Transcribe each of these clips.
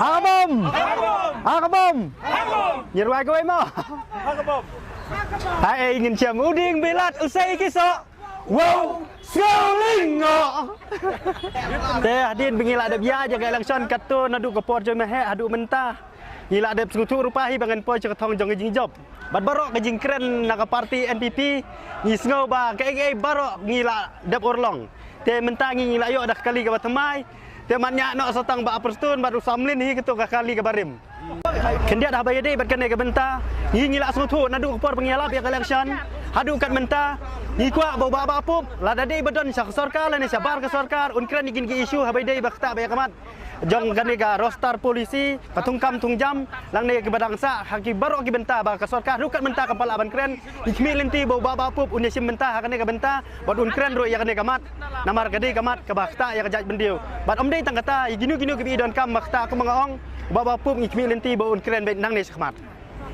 Hakabom! Hakabom! Nhiệt hoài cô em ạ. Hãy nhìn chầm ưu điên bị lát ưu xây cái sọ. Wow! Scrolling ngọ. Teh hadin bingila ada biar jaga election kata nadu kapor jom he adu mentah. Ngila ada sekutu rupahi bangan po cakatong jong jing job. Bad barok ke jing keren nak parti NPP ni sngau ba ke barok ngila dap orlong. Teh mentah ngila yo dah kali ke batamai. Teh manyak nak satang ba perstun baru samlin hi ketu kali ke barim. Kendia dah bayar deh berkenai ke mentah. Ngila sekutu nadu kapor bingila biar election. Hadu kat mentah. Ni kuat bawa apa lah dah deh bedon syak sarkar lah ni sabar ke sarkar unkran ingin ke isu habai deh bakta bayar kamat. Jong gani ga roster polisi patungkam tungjam lang ne ke badangsa haki barok ki benta ba ka sarkar rukat benta kepala ban kren ikmi lenti bau ba pup unesim benta hakane ka benta bad un kren ro ya kane kamat namar gade kamat ka bakta ya jaj bendiu bad om dei tang kata ginu ke bi don kam bakta ku mangaong ba pup ikmi lenti bau un kren be nang ne sakmat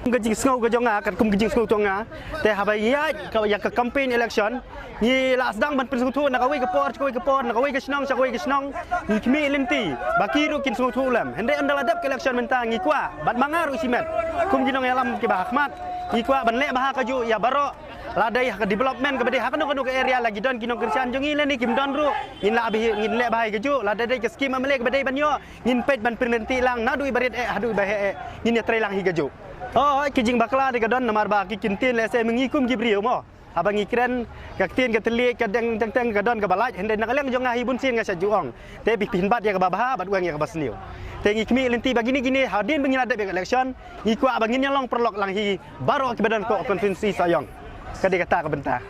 gajing sngau ga jonga kat kum gajing sngau tonga te habai ya ka ya ka campaign election ni la sedang ban pen sngau nak awai ke por nak awai ke snong ni kmi lenti baki ru kin sngau tu lam hende andal adap ke election mentang ni kwa bat mangar usimet kum jinong yalam ke bahmat ni kwa ban le bah kaju ya baro ladai ka development ke bade hakano ke area lagi don kinong kersian jongi le ni kim don ru in la abi in le bahai kaju ladai ke skim amle ke bade banyo in pet ban penenti lang nadu ibarit hadu bahe in ya trelang hi kaju. Oh, kijing bakla di kadon namar ba kikintin lese mengikum gibriu mo. Abang ikren kaktin kateli kadang teng kadon ke balaj hende nakaleng jong ngahi bunsin nga sa juong. Te pipin bat ya ke babaha bat uang ya ke basniu. Te ngikmi lenti bagini gini hadin bengin ada beg election ngikwa bangin nyalong perlok lang hi baro ke badan ko konvensi sayong. Kadi kata ke bentah.